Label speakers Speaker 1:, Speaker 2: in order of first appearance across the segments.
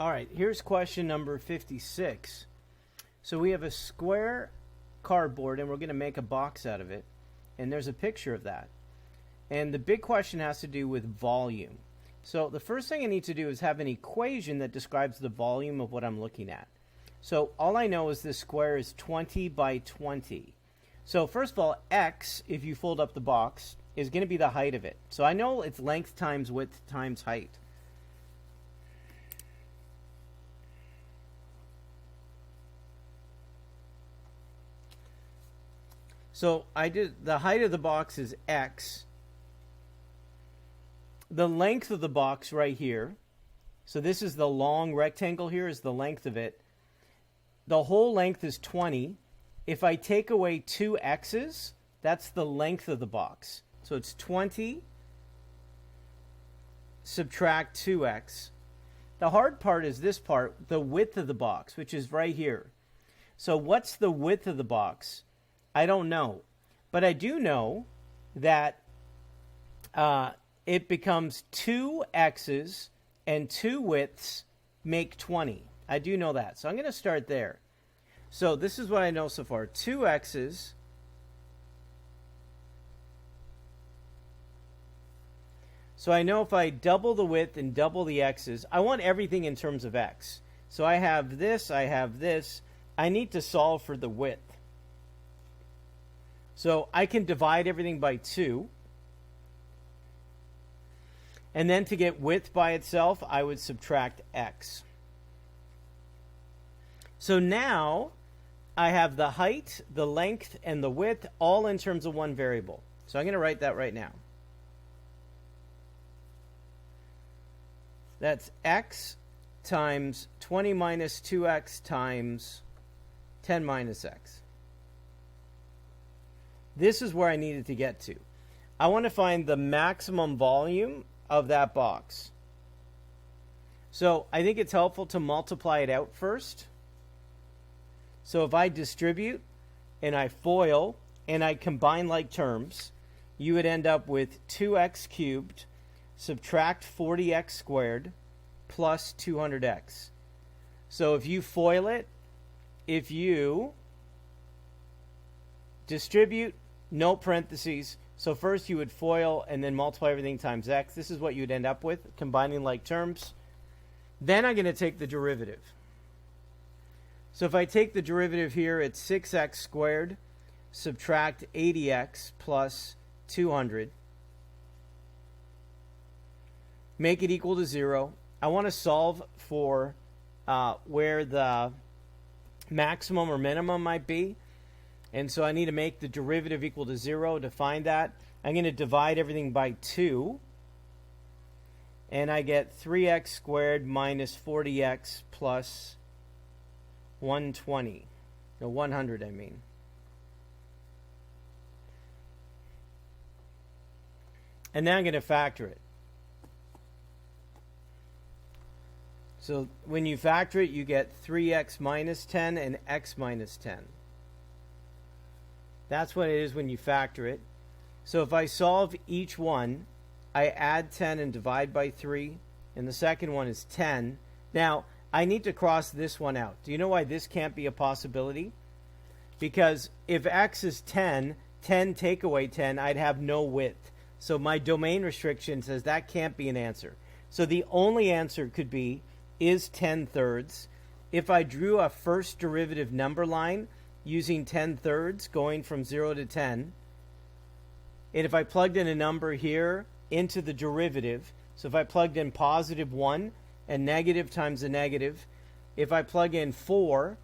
Speaker 1: All right, here's question number 56. So we have a square cardboard and we're going to make a box out of it. And there's a picture of that. And the big question has to do with volume. So the first thing I need to do is have an equation that describes the volume of what I'm looking at. So all I know is this square is 20 by 20. So first of all, x, if you fold up the box, is going to be the height of it. So I know it's length times width times height. So I did the height of the box is x. The length of the box right here. So this is the long rectangle here is the length of it. The whole length is 20. If I take away two x's, that's the length of the box. So it's 20 subtract 2x. The hard part is this part, the width of the box, which is right here. So what's the width of the box? I don't know. But I do know that it becomes two x's and two widths make 20. I do know that. So I'm going to start there. So this is what I know so far. Two x's so I know if I double the width and double the x's, I want everything in terms of x. So I have this, I have this. I need to solve for the width. So I can divide everything by 2. And then to get width by itself, I would subtract x. So now I have the height, the length, and the width all in terms of one variable. So I'm going to write that right now. That's x times 20 minus 2x times 10 minus x. This is where I needed to get to. I want to find the maximum volume of that box. So I think it's helpful to multiply it out first. So if I distribute and I FOIL and I combine like terms, you would end up with 2x cubed subtract 40x squared plus 200x. So if you FOIL it, if you distribute, no parentheses. So first you would FOIL and then multiply everything times x. This is what you'd end up with, combining like terms. Then I'm going to take the derivative. So if I take the derivative here, it's 6x squared, subtract 80x plus 200. Make it equal to 0. I want to solve for where the maximum or minimum might be. And so I need to make the derivative equal to 0 to find that. I'm going to divide everything by 2. And I get 3x squared minus 40x plus 120. No, 100, I mean. And now I'm going to factor it. So when you factor it, you get 3x minus 10 and x minus 10. That's what it is when you factor it. So if I solve each one, I add 10 and divide by 3. And the second one is 10. Now, I need to cross this one out. Do you know why this can't be a possibility? Because if x is 10, 10 take away 10, I'd have no width. So my domain restriction says that can't be an answer. So the only answer could be, is 10 thirds. If I drew a first derivative number line, using 10 thirds, going from 0 to 10. And if I plugged in a number here into the derivative, so if I plugged in positive 1 and negative times a negative, if I plug in 4,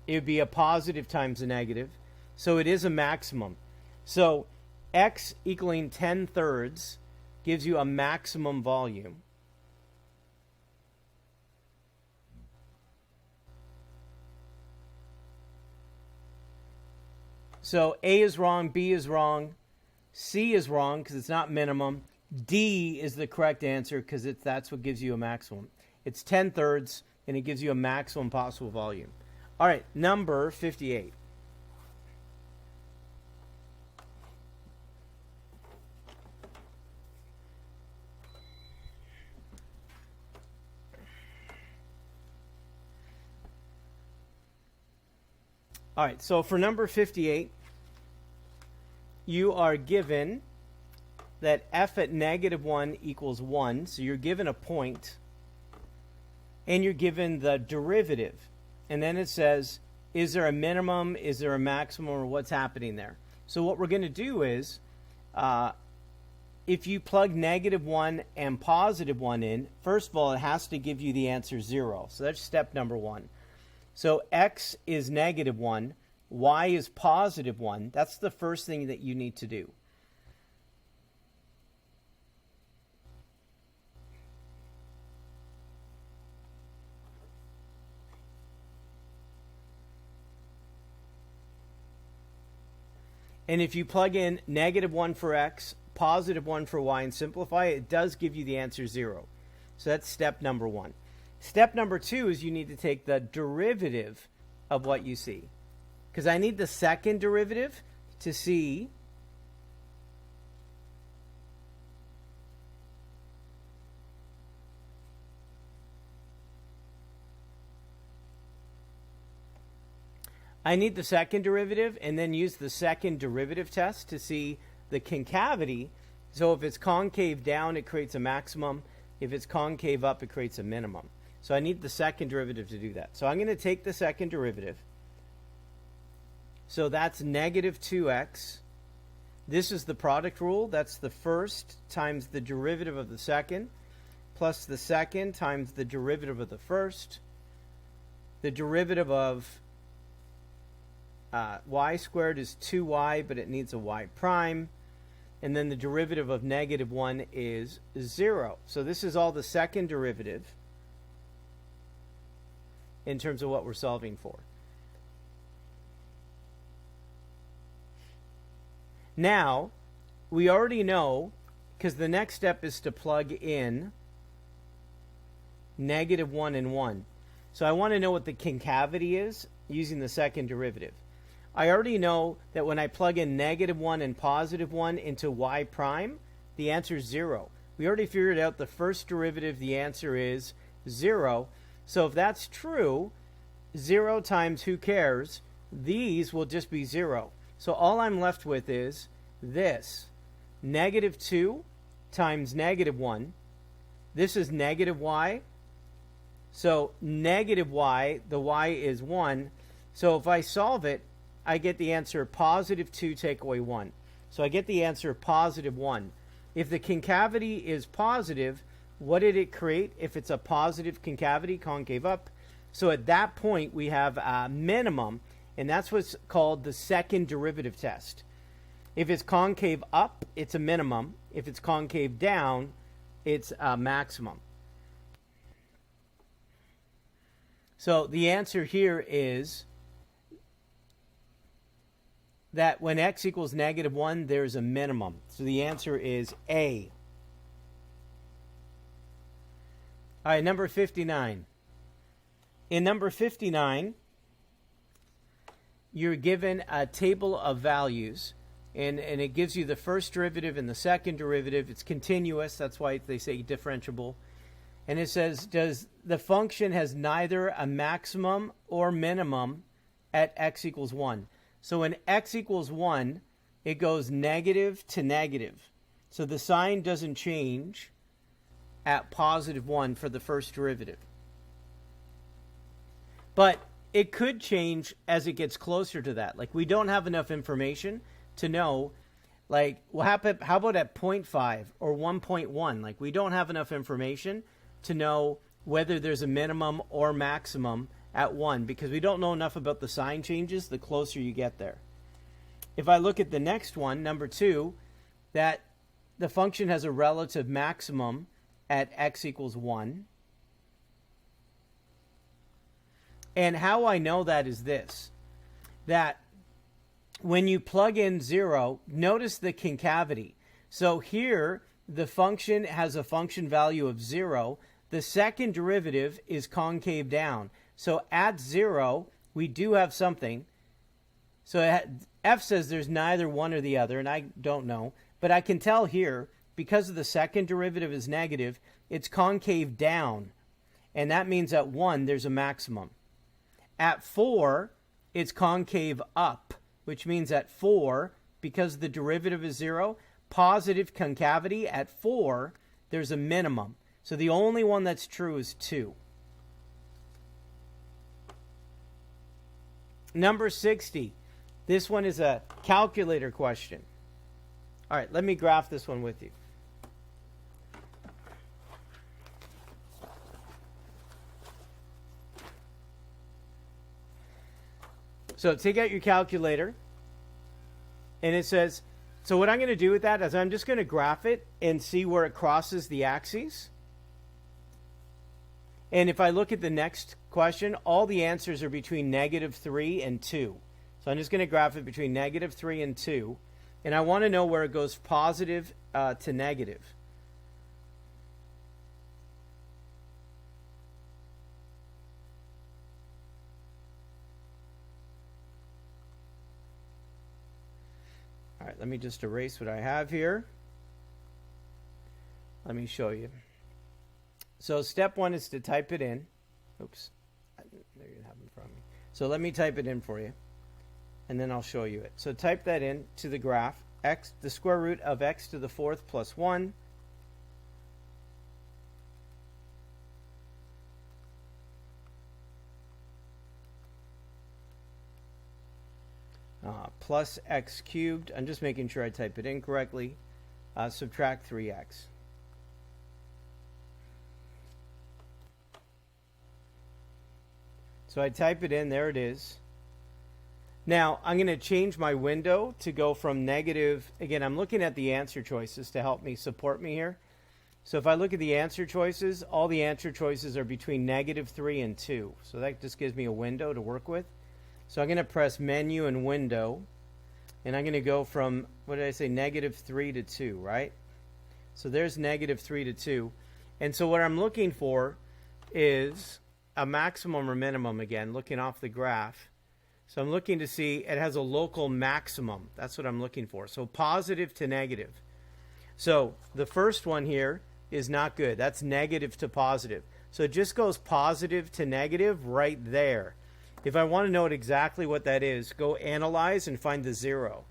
Speaker 1: it would be a positive times a negative. So it is a maximum. So x equaling 10 thirds gives you a maximum volume. So A is wrong, B is wrong, C is wrong because it's not minimum. D is the correct answer because that's what gives you a maximum. It's 10 thirds and it gives you a maximum possible volume. All right, number 58. All right, so for number 58, you are given that f at -1 equals 1. So you're given a point, and you're given the derivative. And then it says, is there a minimum, is there a maximum, or what's happening there? So what we're going to do is, if you plug -1 and +1 in, first of all, it has to give you the answer 0. So that's step number 1. So x is -1, y is +1. That's the first thing that you need to do. And if you plug in -1 for x, +1 for y, and simplify it, it does give you the answer 0. So that's step number 1. Step number 2 is you need to take the derivative of what you see. Because I need the second derivative to see I need the second derivative and then use the second derivative test to see the concavity. So if it's concave down, it creates a maximum. If it's concave up, it creates a minimum. So I need the second derivative to do that. So I'm going to take the second derivative. So that's -2x. This is the product rule. That's the first times the derivative of the second, plus the second times the derivative of the first. The derivative of y squared is 2y, but it needs a y prime. And then the derivative of -1 is 0. So this is all the second derivative in terms of what we're solving for. Now, we already know, because the next step is to plug in -1 and 1. So I want to know what the concavity is using the second derivative. I already know that when I plug in -1 and +1 into y prime, the answer is 0. We already figured out the first derivative, the answer is 0. So if that's true, 0 times who cares, these will just be 0. So all I'm left with is this, -2 times -1. This is -y. So -y, the y is 1. So if I solve it, I get the answer +2 take away 1. So I get the answer +1. If the concavity is positive, what did it create if it's a positive concavity, concave up? So at that point, we have a minimum, and that's what's called the second derivative test. If it's concave up, it's a minimum. If it's concave down, it's a maximum. So the answer here is that when x equals -1, there's a minimum. So the answer is A. All right, number 59. In number 59, you're given a table of values, and it gives you the first derivative and the second derivative. It's continuous. That's why they say differentiable. And it says, does the function has neither a maximum or minimum at x equals 1. So when x equals 1, it goes negative to negative. So the sign doesn't change at +1 for the first derivative. But it could change as it gets closer to that. Like, we don't have enough information to know, like, how about at 0.5 or 1.1? Like, we don't have enough information to know whether there's a minimum or maximum at 1, because we don't know enough about the sign changes the closer you get there. If I look at the next one, number 2, that the function has a relative maximum at x equals 1. And how I know that is this, that when you plug in 0, notice the concavity. So here, the function has a function value of 0. The second derivative is concave down. So at 0, we do have something. So f says there's neither one or the other, and I don't know. But I can tell here, because of the second derivative is negative, it's concave down. And that means at 1, there's a maximum. At 4, it's concave up, which means at 4, because the derivative is 0, positive concavity at 4, there's a minimum. So the only one that's true is 2. Number 60. This one is a calculator question. All right, let me graph this one with you. So take out your calculator, and it says, so what I'm going to do with that is I'm just going to graph it and see where it crosses the axes. And if I look at the next question, all the answers are between -3 and 2. So I'm just going to graph it between -3 and 2. And I want to know where it goes positive to negative. All right, let me just erase what I have here. Let me show you. So step 1 is to type it in. Oops, there you have it in front of me. So let me type it in for you, and then I'll show you it. So type that in to the graph. X, the square root of x to the 4th plus 1 plus x cubed. I'm just making sure I type it in correctly. Subtract 3x. So I type it in, there it is. Now I'm going to change my window to go from negative. Again, I'm looking at the answer choices to help me support me here. So if I look at the answer choices, all the answer choices are between -3 and 2. So that just gives me a window to work with. So I'm going to press menu and window, and I'm going to go from, what did I say, -3 to 2, right? So there's -3 to 2. And so what I'm looking for is a maximum or minimum, again, looking off the graph. So I'm looking to see it has a local maximum. That's what I'm looking for. So positive to negative. So the first one here is not good. That's negative to positive. So it just goes positive to negative right there. If I want to know exactly what that is, go analyze and find the 0.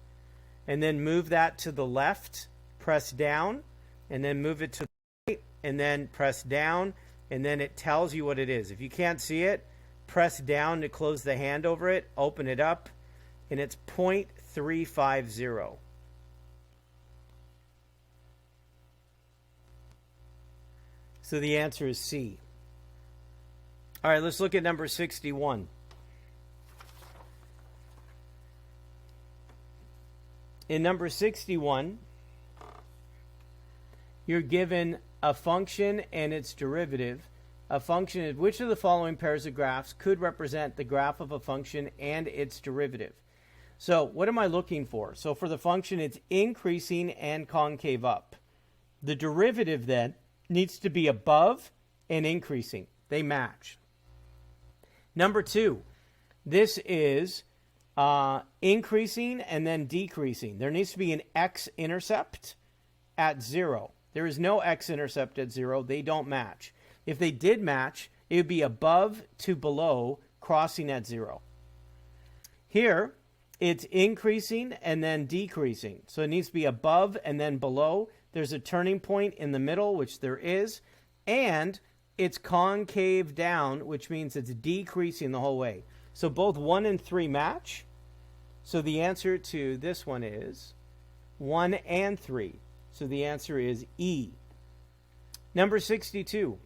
Speaker 1: And then move that to the left, press down, and then move it to the right, and then press down, and then it tells you what it is. If you can't see it, press down to close the hand over it, open it up, and it's 0.350. So the answer is C. All right, let's look at number 61. In number 61, you're given a function and its derivative. A function is which of the following pairs of graphs could represent the graph of a function and its derivative. So what am I looking for? So for the function, it's increasing and concave up. The derivative then needs to be above and increasing. They match. Number 2, this is increasing and then decreasing. There needs to be an x-intercept at 0. There is no x-intercept at 0. They don't match. If they did match, it would be above to below, crossing at 0. Here, it's increasing and then decreasing. So it needs to be above and then below. There's a turning point in the middle, which there is. And it's concave down, which means it's decreasing the whole way. So both 1 and 3 match. So the answer to this one is 1 and 3. So the answer is E. Number 62.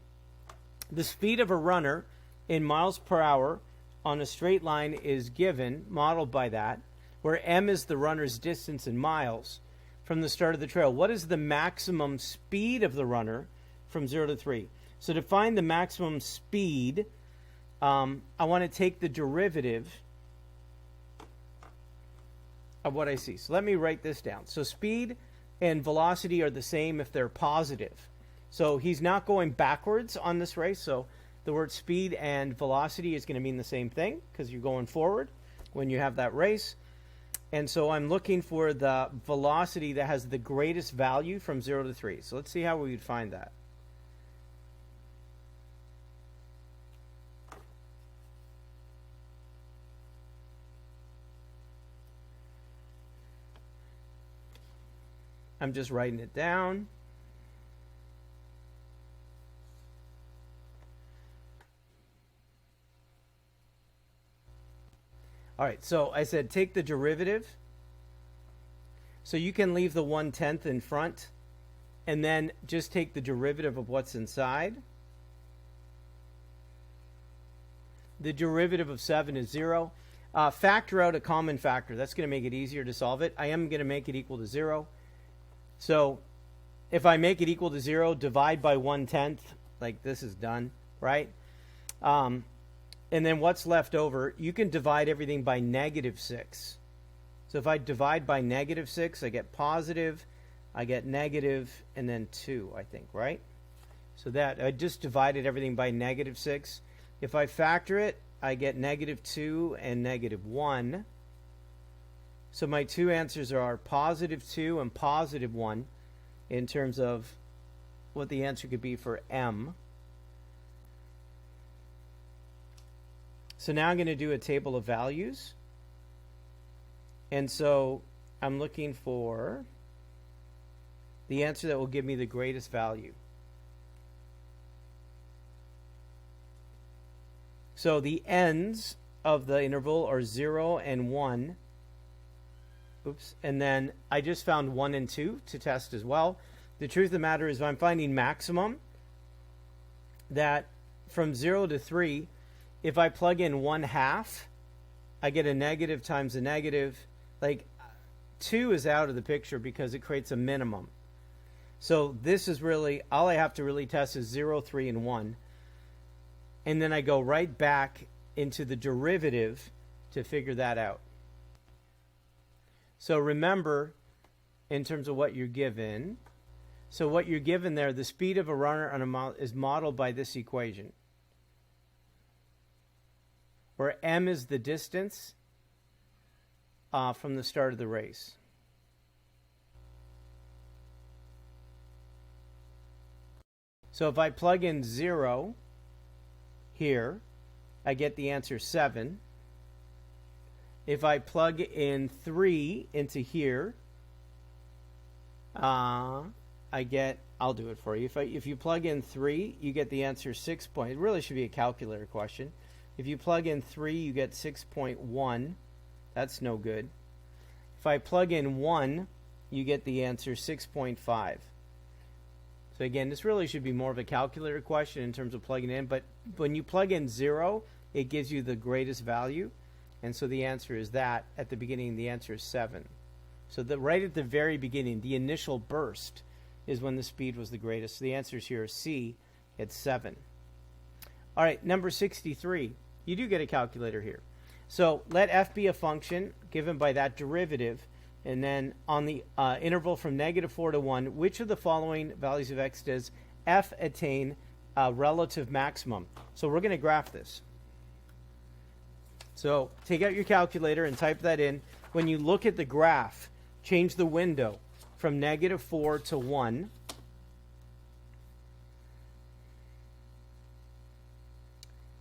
Speaker 1: The speed of a runner in miles per hour on a straight line is given, modeled by that, where m is the runner's distance in miles from the start of the trail. What is the maximum speed of the runner from 0 to 3? So to find the maximum speed, I want to take the derivative of what I see. So let me write this down. So speed and velocity are the same if they're positive. So he's not going backwards on this race. So the word speed and velocity is going to mean the same thing because you're going forward when you have that race. And so I'm looking for the velocity that has the greatest value from 0 to 3. So let's see how we would find that. I'm just writing it down. All right, so I said take the derivative. So you can leave the 1/10 in front and then just take the derivative of what's inside. The derivative of 7 is 0. Factor out a common factor. That's going to make it easier to solve it. I am going to make it equal to 0. So if I make it equal to 0, divide by 1/10, like this is done, right? And then what's left over, you can divide everything by -6. So if I divide by -6, I get positive, I get negative, and then 2, I think, right? So that I just divided everything by -6. If I factor it, I get -2 and -1. So my two answers are +2 and +1 in terms of what the answer could be for M. So now I'm going to do a table of values. And so I'm looking for the answer that will give me the greatest value. So the ends of the interval are 0 and 1. Oops. And then I just found 1 and 2 to test as well. The truth of the matter is I'm finding maximum that from 0 to 3, if I plug in 1/2, I get a negative times a negative. Like 2 is out of the picture because it creates a minimum. So this is really, all I have to really test is 0, 3, and 1. And then I go right back into the derivative to figure that out. So remember, in terms of what you're given, so what you're given there, the speed of a runner on is modeled by this equation, where m is the distance from the start of the race. So if I plug in 0 here, I get the answer 7. If I plug in 3 into here, I get, I'll do it for you. If you plug in 3, you get the answer 6 point. It really should be a calculator question. If you plug in 3, you get 6.1. That's no good. If I plug in 1, you get the answer 6.5. So again, this really should be more of a calculator question in terms of plugging in. But when you plug in 0, it gives you the greatest value. And so the answer is that. At the beginning, the answer is 7. So right at the very beginning, the initial burst is when the speed was the greatest. So the answers here are C, it's 7. All right, number 63. You do get a calculator here. So let f be a function given by that derivative, and then on the interval from -4 to 1, which of the following values of x does f attain a relative maximum? So we're going to graph this. So take out your calculator and type that in. When you look at the graph, change the window from -4 to 1.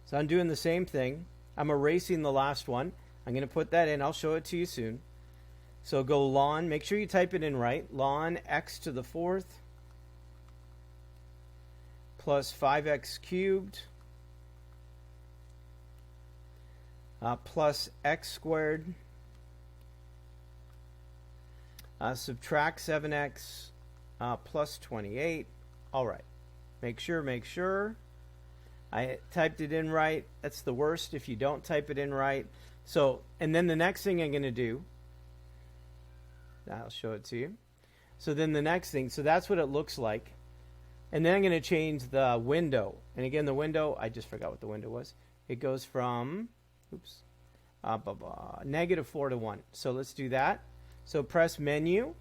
Speaker 1: So I'm doing the same thing. I'm erasing the last one. I'm going to put that in. I'll show it to you soon. So go ln, make sure you type it in right, ln x to the 4th plus 5x cubed plus x squared, subtract 7x plus 28. All right. Make sure. I typed it in right. That's the worst if you don't type it in right. So, and then the next thing I'm going to do, I'll show it to you. So then the next thing, so that's what it looks like. And then I'm going to change the window. And again, the window, I just forgot what the window was. It goes from, -4 to 1. So let's do that. So press menu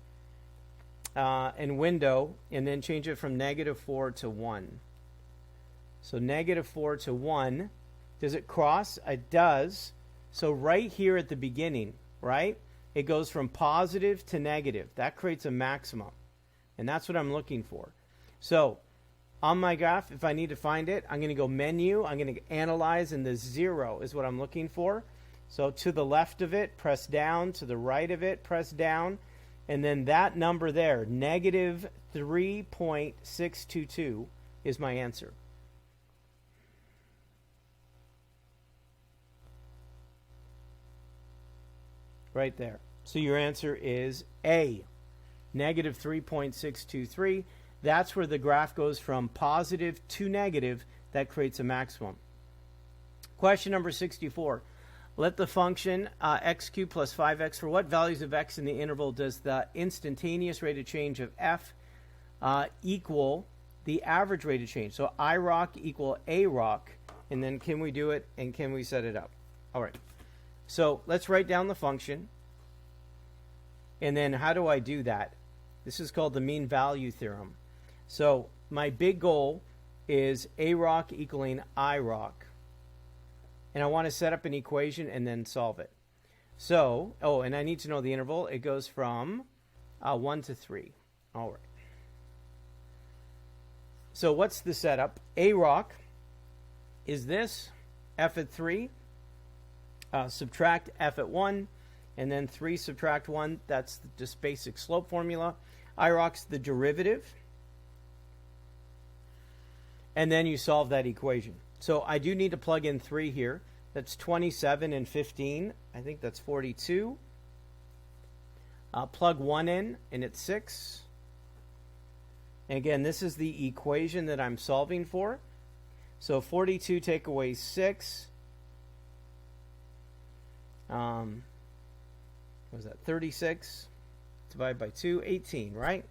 Speaker 1: and window, and then change it from -4 to 1. So -4 to 1. Does it cross? It does. So right here at the beginning, right? It goes from positive to negative. That creates a maximum. And that's what I'm looking for. So on my graph, if I need to find it, I'm going to go menu. I'm going to analyze, and the 0 is what I'm looking for. So to the left of it, press down. To the right of it, press down. And then that number there, negative 3.622, is my answer. Right there. So your answer is A, negative 3.623. That's where the graph goes from positive to negative. That creates a maximum. Question number 64. Let the function x cubed plus 5x, for what values of x in the interval does the instantaneous rate of change of f equal the average rate of change? So I rock equal A rock, and then can we do it and can we set it up? All right. So let's write down the function. And then how do I do that? This is called the mean value theorem. So my big goal is A rock equaling I rock. And I want to set up an equation and then solve it. So, and I need to know the interval. It goes from 1 to 3. All right. So what's the setup? A rock is this, f at 3, subtract f at 1, and then 3 subtract 1. That's just basic slope formula. I rock's the derivative. And then you solve that equation. So I do need to plug in 3 here. That's 27 and 15. I think that's 42. Plug 1 in, and it's 6. And again, this is the equation that I'm solving for. So 42 take away 6. What was that? 36 divided by 2, 18, right?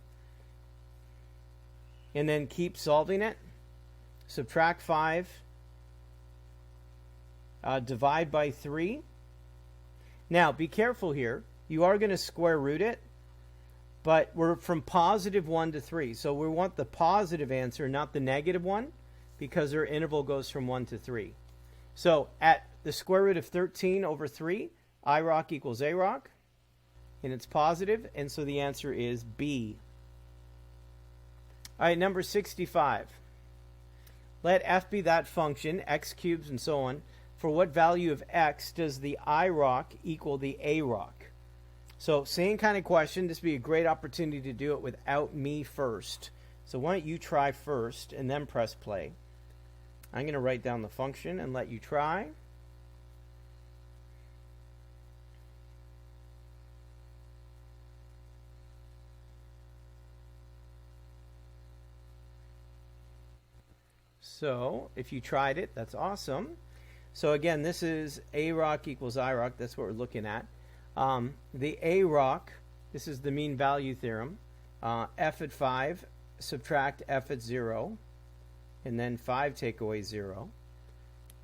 Speaker 1: And then keep solving it. Subtract 5. Divide by 3. Now, be careful here. You are going to square root it, but we're from positive 1 to 3. So we want the positive answer, not the negative one, because our interval goes from 1 to 3. So at the square root of 13 over 3, I rock equals A rock, and it's positive, and so the answer is B. All right, number 65. Let f be that function, x cubed and so on. For what value of x does the I rock equal the A rock? So same kind of question. This would be a great opportunity to do it without me first. So why don't you try first and then press play. I'm going to write down the function and let you try. So if you tried it, that's awesome. So again, this is A rock equals I rock. That's what we're looking at. The A rock, this is the mean value theorem. F at 5, subtract F at 0, and then 5 take away 0.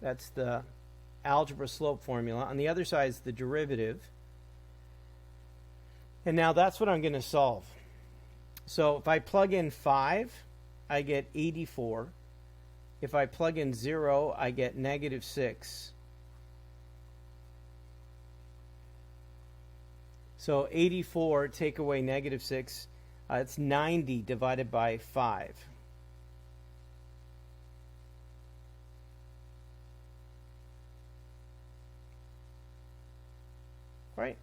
Speaker 1: That's the algebra slope formula. On the other side is the derivative. And now that's what I'm going to solve. So if I plug in 5, I get 84. If I plug in 0, I get negative 6. So 84 take away negative 6, it's 90 divided by 5. Right?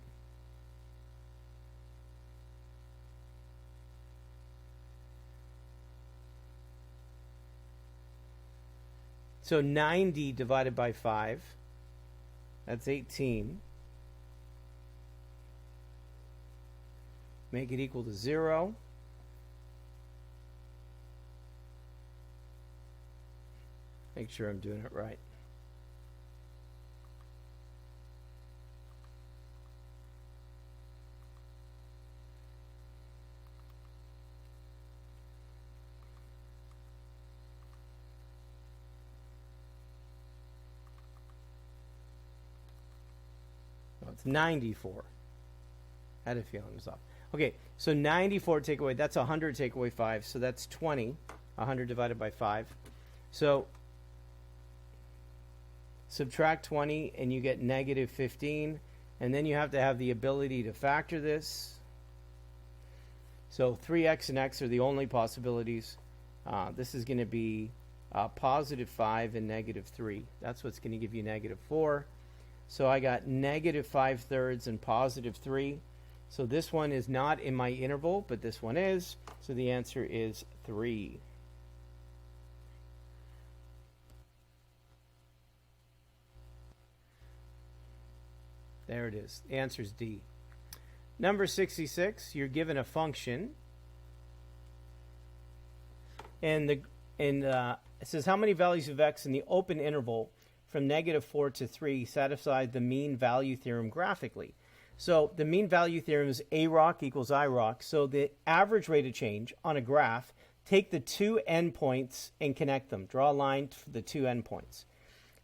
Speaker 1: So 90 divided by 5, that's 18. Make it equal to 0. Make sure I'm doing it right. No, it's 94. I had a feeling it was off. Okay, so 94 take away, that's 100 take away 5, so that's 20. 100 divided by 5. So subtract 20 and you get negative 15, and then you have to have the ability to factor this. So 3x and x are the only possibilities. This is going to be positive 5 and negative 3. That's what's going to give you negative 4. So I got negative 5/3 and positive 3. So this one is not in my interval, but this one is. So the answer is 3. There it is. The answer is D. Number 66, you're given a function. And it says how many values of x in the open interval from -4 to 3 satisfy the mean value theorem graphically. So the mean value theorem is AROC equals IROC. So the average rate of change on a graph, take the two endpoints and connect them. Draw a line for the two endpoints.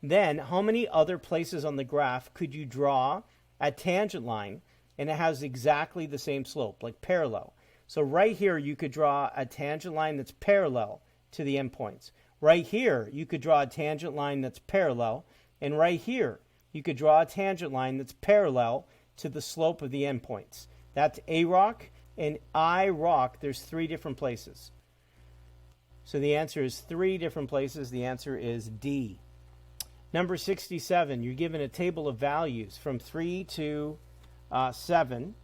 Speaker 1: Then how many other places on the graph could you draw a tangent line and it has exactly the same slope, like parallel? So right here you could draw a tangent line that's parallel to the endpoints. Right here you could draw a tangent line that's parallel, and right here you could draw a tangent line that's parallel to the slope of the endpoints. That's AROC and IROC. There's 3 different places. So the answer is 3 different places. The answer is D. Number 67, you're given a table of values from 3 to 7.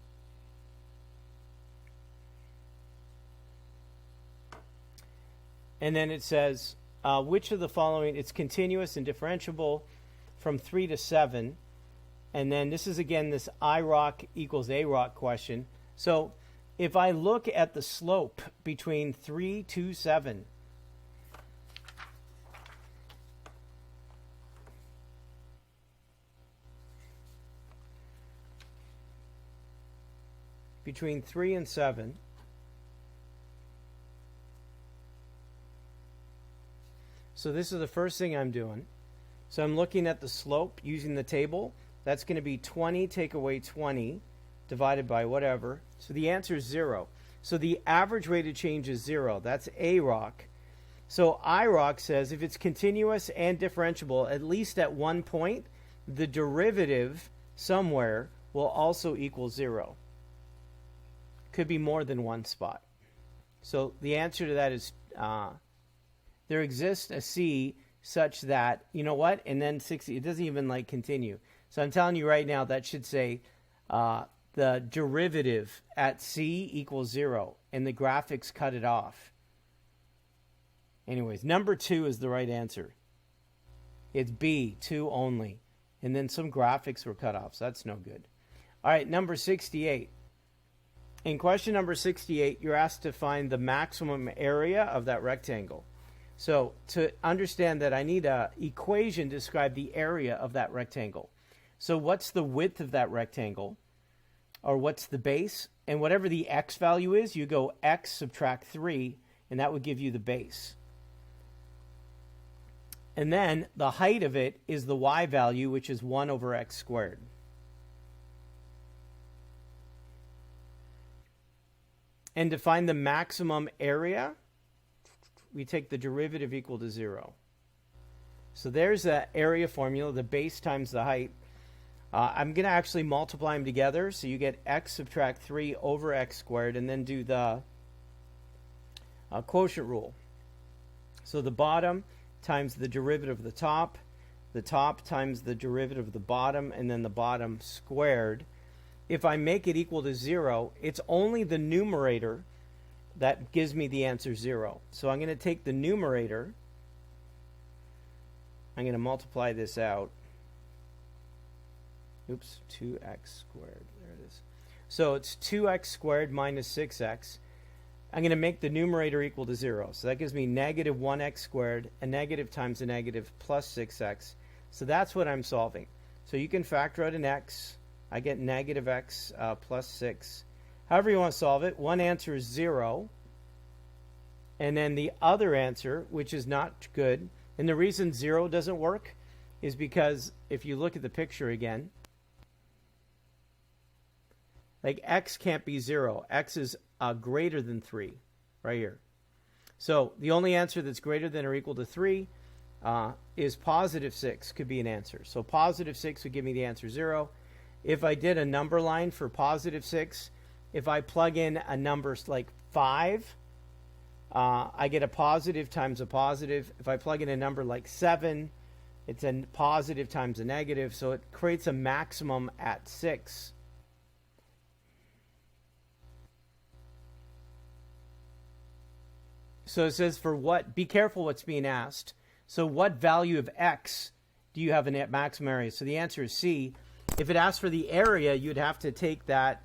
Speaker 1: And then it says, which of the following, it's continuous and differentiable from 3 to 7. And then this is, again, this IROC equals AROC question. So if I look at the slope between 3 to 7, between 3 and 7, so this is the first thing I'm doing. So I'm looking at the slope using the table. That's going to be 20 take away 20 divided by whatever. So the answer is 0. So the average rate of change is 0. That's AROC. So IROC says if it's continuous and differentiable, at least at one point, the derivative somewhere will also equal 0. Could be more than one spot. So the answer to that is there exists a C such that, you know what, and then 60, it doesn't even like continue. So I'm telling you right now that should say the derivative at C equals 0, and the graphics cut it off. Anyways, number 2 is the right answer. It's B, 2 only. And then some graphics were cut off, so that's no good. All right, number 68. In question number 68, you're asked to find the maximum area of that rectangle. So to understand that, I need an equation to describe the area of that rectangle. So what's the width of that rectangle? Or what's the base? And whatever the x value is, you go x subtract 3, and that would give you the base. And then the height of it is the y value, which is 1 over x squared. And to find the maximum area, we take the derivative equal to 0. So there's the area formula, the base times the height. I'm going to actually multiply them together, so you get x subtract 3 over x squared, and then do the quotient rule. So the bottom times the derivative of the top times the derivative of the bottom, and then the bottom squared. If I make it equal to 0, it's only the numerator that gives me the answer 0. So I'm going to take the numerator, I'm going to multiply this out. Oops, 2x squared. There it is. So it's 2x squared minus 6x. I'm going to make the numerator equal to 0. So that gives me negative 1x squared, a negative times a negative plus 6x. So that's what I'm solving. So you can factor out an x. I get negative x plus 6. However you want to solve it, one answer is 0. And then the other answer, which is not good, and the reason 0 doesn't work is because if you look at the picture again, like x can't be 0. X is greater than 3 right here. So the only answer that's greater than or equal to 3 is positive 6 could be an answer. So positive 6 would give me the answer 0. If I did a number line for positive 6, if I plug in a number like 5, I get a positive times a positive. If I plug in a number like 7, it's a positive times a negative. So it creates a maximum at 6. So it says for what, be careful what's being asked. So what value of X do you have in that maximum area? So the answer is C. If it asks for the area, you'd have to take that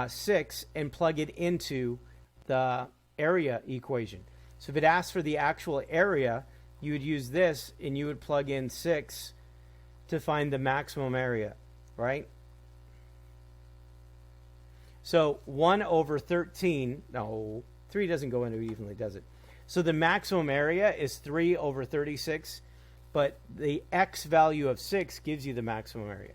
Speaker 1: 6 and plug it into the area equation. So if it asks for the actual area, you would use this and you would plug in 6 to find the maximum area, right? So 1 over 13, no, 3 doesn't go into evenly, does it? So the maximum area is 3 over 36, but the X value of 6 gives you the maximum area.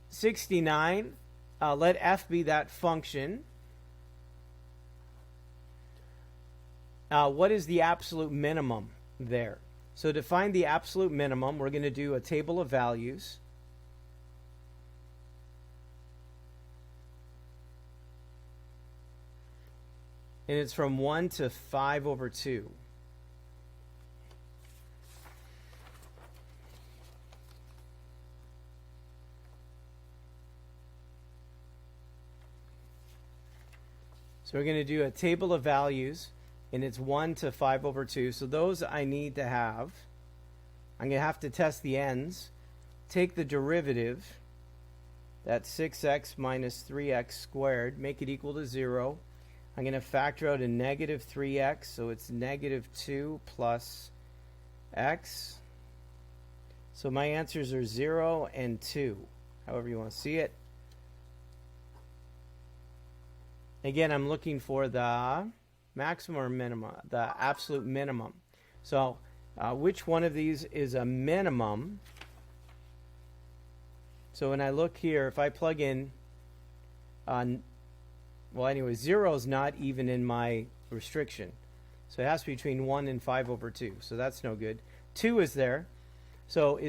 Speaker 1: 69, let F be that function. What is the absolute minimum there? So to find the absolute minimum, we're going to do a table of values. And it's from 1 to 5 over 2. So we're going to do a table of values, and it's 1 to 5 over 2. So those I need to have. I'm going to have to test the ends. Take the derivative, that's 6x minus 3x squared, make it equal to 0. I'm going to factor out a negative 3x, so it's negative 2 plus x. So my answers are 0 and 2, however you want to see it. Again, I'm looking for the maximum or minimum, the absolute minimum. So which one of these is a minimum? So when I look here, if I plug in, well, anyway, 0 is not even in my restriction. So it has to be between 1 and 5 over 2. So that's no good. 2 is there. So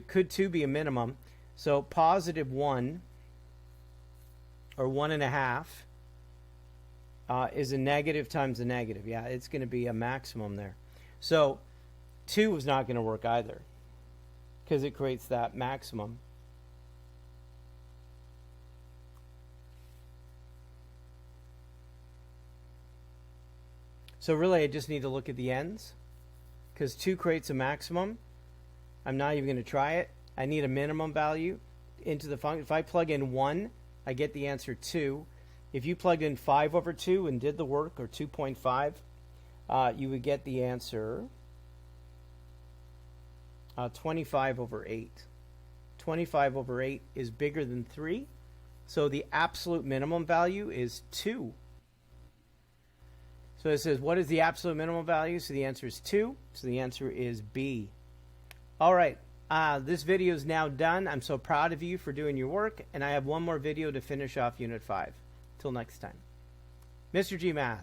Speaker 1: could 2 be a minimum? So positive 1 or 1.5 is a negative times a negative. Yeah, it's going to be a maximum there. So 2 is not going to work either because it creates that maximum. So really I just need to look at the ends because 2 creates a maximum. I'm not even going to try it. I need a minimum value into the function. If I plug in 1, I get the answer 2. If you plugged in 5 over 2 and did the work, or 2.5, you would get the answer 25 over 8. 25 over 8 is bigger than 3. So the absolute minimum value is 2. So it says, what is the absolute minimum value? So the answer is 2. So the answer is B. All right. This video is now done. I'm so proud of you for doing your work. And I have one more video to finish off Unit 5. Till next time. Mr. G Math.